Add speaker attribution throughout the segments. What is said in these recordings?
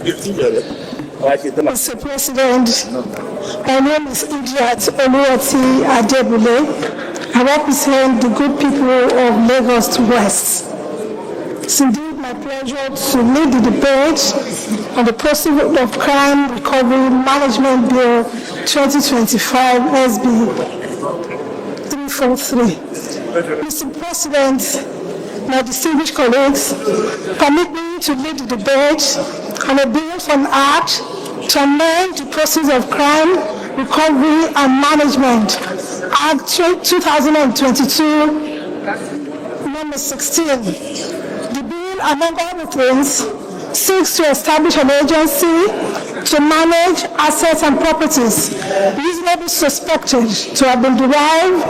Speaker 1: Mr. President, my name is Idiat Oluwati Adebule. I represent the good people of Lagos West. It's indeed my pleasure to lead the debate on the Proceeds of Crime Recovery Management Bill 2025 SB 343. Mr. President, my distinguished colleagues, permit me to lead the debate on a bill for an act to amend the Proceeds of Crime Recovery and Management Act 2022, number 16. The bill, among other things, seeks to establish an agency to manage assets and properties reasonably suspected to have been derived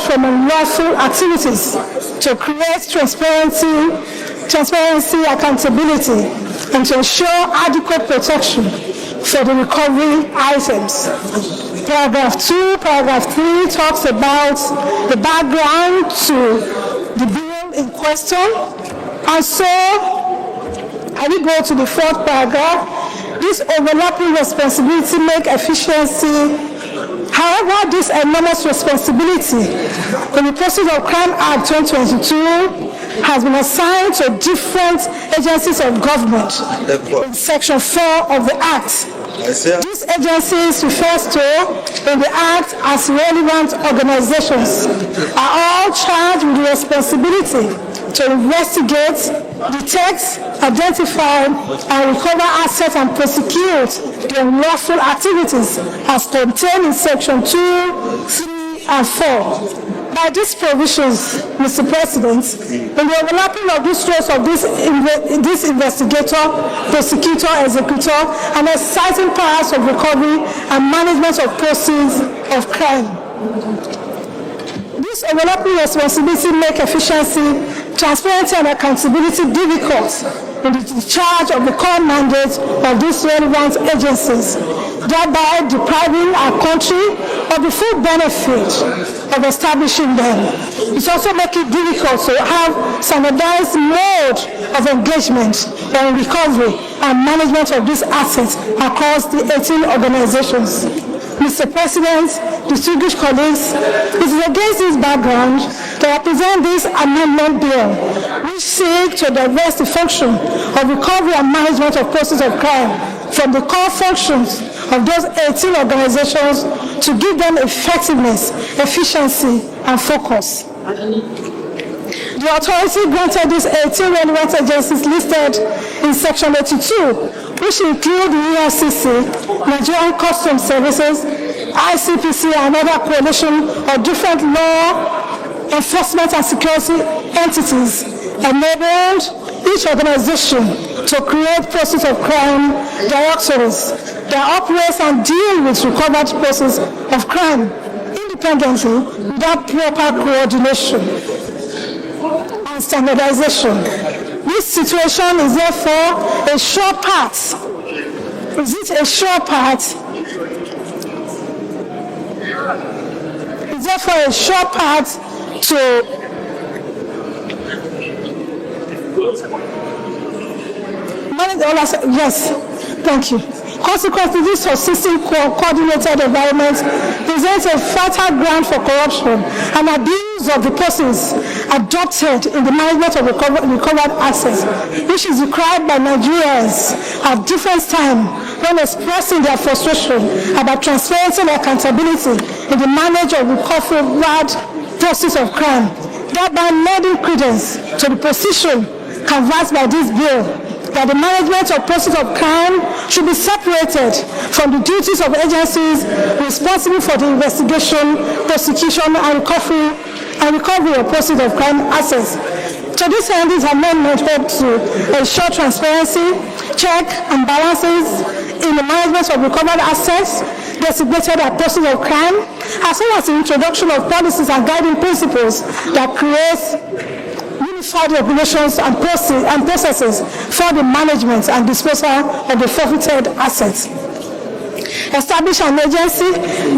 Speaker 1: from unlawful activities, to create transparency, accountability, and to ensure adequate protection for the recovery items. Paragraph 2, paragraph 3 talks about the background to the bill in question. And so, I will go to the fourth paragraph. This overlapping responsibility make efficiency. However, this enormous responsibility in the Proceeds of Crime Act 2022 has been assigned to different agencies of government in Section 4 of the Act. These agencies refers to in the Act as relevant organizations are all charged with the responsibility to investigate, detect, identify, and recover assets and prosecute the unlawful activities as contained in Section 2, 3, and 4. By these provisions, Mr. President, in the overlapping of these roles of this investigator, prosecutor, executor, and exciting powers of recovery and management of proceeds of crime. This overlapping responsibility make efficiency, transparency, and accountability difficult in the discharge of the core mandate of these relevant agencies, thereby depriving our country of the full benefit of establishing them. It also makes it difficult to have standardized mode of engagement and recovery and management of these assets across the 18 organizations. Mr. President, distinguished colleagues, it is against this background that I present this amendment bill, which seeks to divest the function of recovery and management of proceeds of crime from the core functions of those 18 organizations to give them effectiveness, efficiency, and focus. The authority granted these 18 relevant agencies listed in Section 82, which include the EFCC, Nigerian Customs Services, ICPC, and other coalition of different law enforcement and security entities, enabled each organization to create proceeds of crime directories that operate and deal with recovered proceeds of crime independently without proper coordination and standardization. This situation is therefore a sure path. Is it a sure path? It's therefore a sure path to manage all assets. Yes, thank you. Consequently, this persistent coordinated environment presents a fertile ground for corruption and abuse of the persons adopted in the management of recovered assets, which is required by Nigerians at different times when expressing their frustration about transparency and accountability in the management of recovered proceeds of crime, thereby lending credence to the position canvassed by this bill that the management of proceeds of crime should be separated from the duties of agencies responsible for the investigation, prosecution, and recovery of proceeds of crime assets. To this end, this amendment hopes to ensure transparency, check and balances in the management of recovered assets designated as proceeds of crime, as well as the introduction of policies and guiding principles that create unified regulations and processes for the management and disposal of the forfeited assets. Establish an agency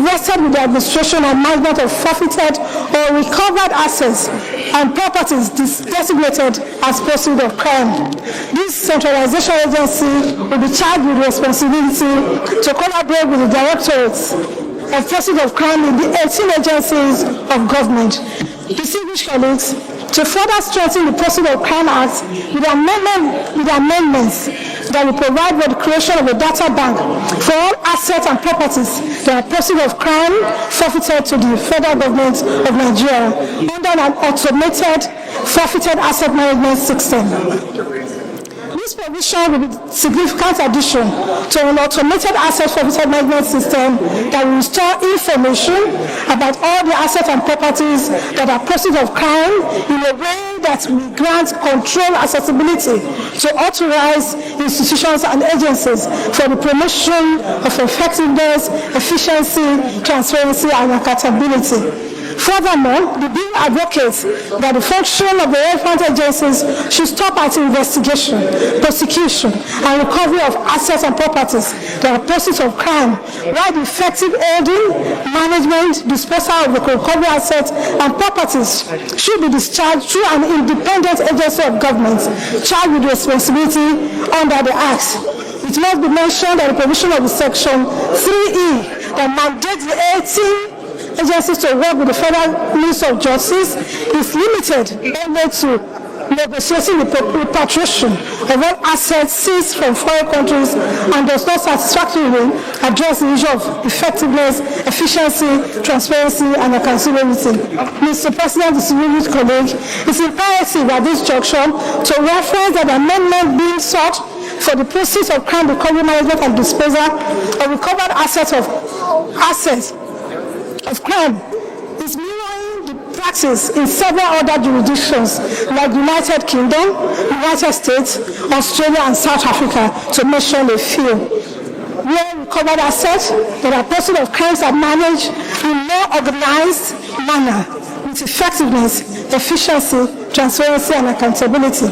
Speaker 1: vested with the administration and management of forfeited or recovered assets and properties designated as proceeds of crime. This centralization agency will be charged with the responsibility to collaborate with the directorates of proceeds of crime in the 18 agencies of government. Distinguished colleagues, to further strengthen the Proceeds of Crime Act with amendments that will provide for the creation of a data bank for all assets and properties that are proceeds of crime forfeited to the federal government of Nigeria under an automated forfeited asset management system. This provision will be a significant addition to an automated asset forfeiture management system that will store information about all the assets and properties that are proceeds of crime in a way that will grant control accessibility to authorized institutions and agencies for the promotion of effectiveness, efficiency, transparency, and accountability. Furthermore, the bill advocates that the function of the relevant agencies should stop at investigation, prosecution, and recovery of assets and properties that are proceeds of crime, while the effective holding, management, disposal of the recovery assets and properties should be discharged through an independent agency of government charged with responsibility under the Act. It must be mentioned that the provision of the Section 3E that mandates the 18 agencies to work with the Federal Ministry of Justice is limited only to negotiating the repatriation of all assets seized from foreign countries and does not satisfactorily address the issue of effectiveness, efficiency, transparency, and accountability. Mr. President, distinguished colleagues, it's imperative at this juncture to reference that the amendment being sought for the proceeds of crime recovery management and disposal of recovered assets of crime is mirroring the practice in several other jurisdictions like the United Kingdom, United States, Australia, and South Africa, to mention a few, where recovered assets that are proceeds of crimes are managed in more organized manner with effectiveness, efficiency, transparency, and accountability.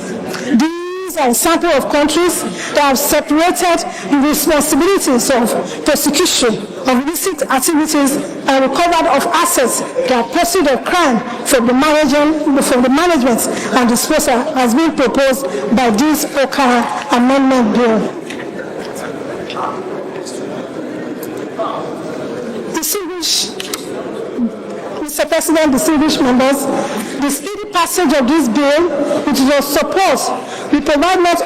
Speaker 1: These are a sample of countries that have separated the responsibilities of prosecution of illicit activities and recovered of assets that are proceeds of crime from the management and disposal as being proposed by this OCA amendment bill. Distinguished Mr. President, distinguished members, the speedy passage of this bill, which is your support, will not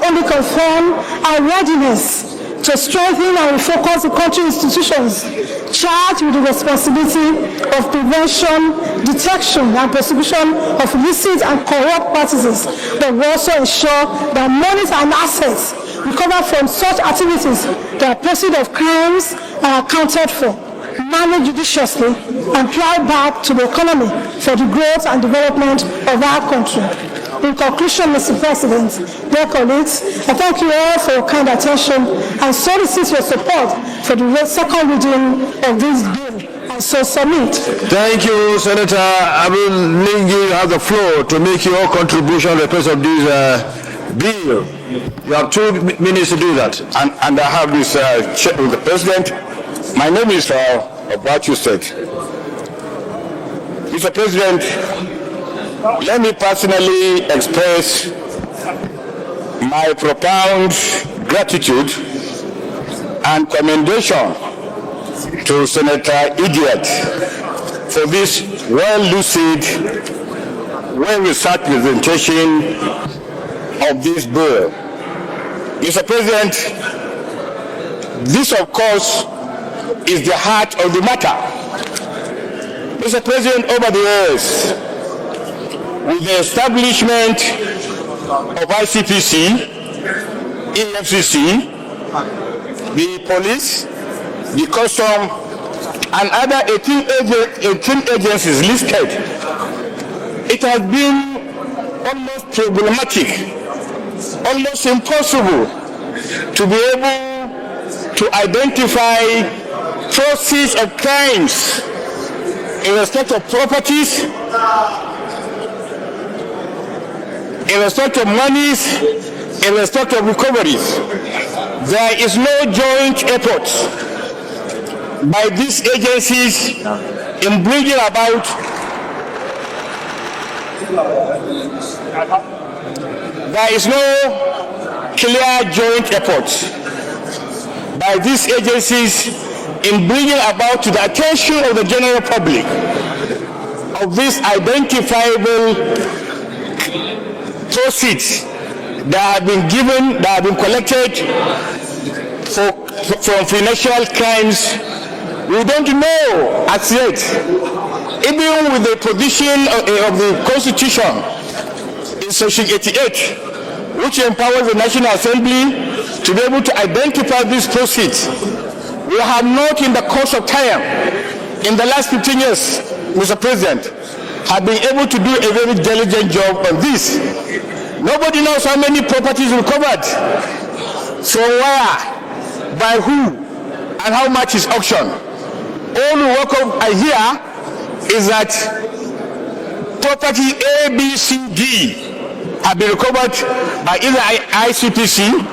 Speaker 1: only confirm our readiness to strengthen and refocus the country institutions charged with the responsibility of prevention, detection, and prosecution of illicit and corrupt practices, but will also ensure that monies and assets recovered from such activities that are proceeds of crimes are accounted for, managed judiciously, and plowed back to the economy for the growth and development of our country. In conclusion, Mr. President, dear colleagues, I thank you all for your kind attention and solicit your support for the second reading of this bill. I so submit.
Speaker 2: Thank you, Senator. I will leave you have the floor to make your contribution to the purpose of this bill. You have 2 minutes to do that.
Speaker 3: And I have this check with the President. My name is Obachu State. Mr. President, let me personally express my profound gratitude and commendation to Senator Idiot for this well-lucid, well-researched presentation of this bill. Mr. President, this of course is the heart of the matter. Mr. President, over the years, with the establishment of ICPC, EFCC, the police, the custom, and other 18 agencies listed, it has been almost problematic, almost impossible to be able to identify proceeds of crimes in respect of properties, in respect of monies, in respect of recoveries. There is no joint effort by these agencies in bringing about there is no clear joint effort by these agencies in bringing about to the attention of the general public of these identifiable proceeds that have been given, that have been collected from financial crimes. We don't know as yet, even with the provision of the Constitution in Section 88, which empowers the National Assembly to be able to identify these proceeds. We have not, in the course of time, in the last 15 years, Mr. President, have been able to do a very diligent job on this. Nobody knows how many properties recovered, from where, by who, and how much is auctioned. All we work of here is that property A, B, C, D have been recovered by either ICPC,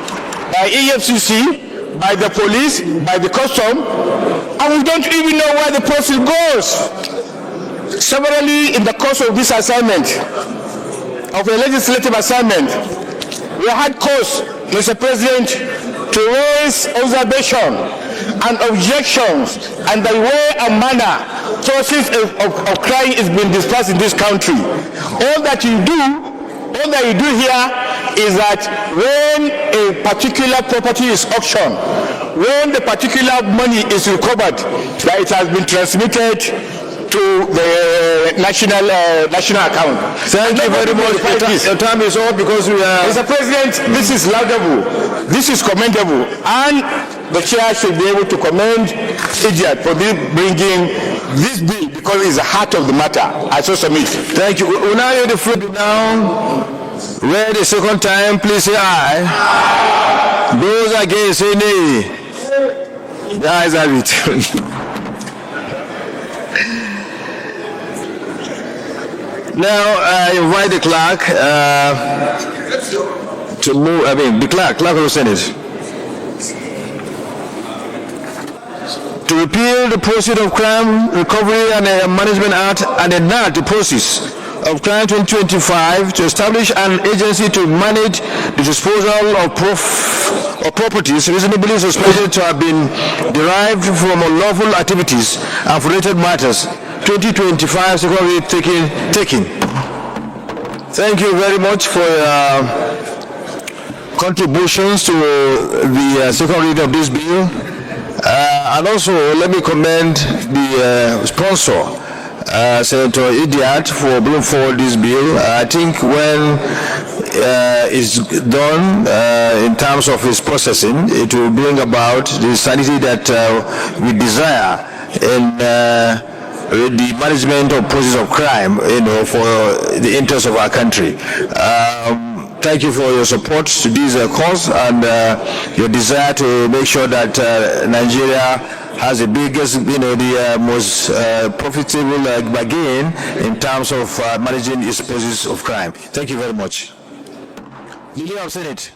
Speaker 3: by EFCC, by the police, by the custom, and we don't even know where the proceeds goes. Severally, in the course of this assignment, of a legislative assignment, we had cause, Mr. President, to raise observation and objections and the way and manner process of crime is being discussed in this country. All that you do here is that when a particular property is auctioned, when the particular money is recovered, that it has been transmitted to the national account.
Speaker 2: Thank you very much. Your time is up because we are...
Speaker 3: Mr. President, this is laudable, this is commendable, and the chair should be able to commend Idiot for bringing this bill because it's the heart of the matter. I so submit.
Speaker 2: Thank you. We now hear the floor now. Read the second time, please say aye. Those against say nay. The ayes have it. Now I invite the clerk to move. The clerk of the Senate, to repeal the Proceeds of Crime Recovery and Management Act and enact the Proceeds of Crime 2025 to establish an agency to manage the disposal of properties reasonably suspected to have been derived from unlawful activities and related matters. 2025 secondary taking. Thank you very much for your contributions to the second reading of this bill. And also, let me commend the sponsor, Senator Idiot, for bringing forward this bill. I think when it's done in terms of its processing, it will bring about the sanity that we desire in the management of process of crime, for the interest of our country. Thank you for your support to this cause and your desire to make sure that Nigeria has the biggest, the most profitable gain in terms of managing its process of crime. Thank you very much. Leader of Senate.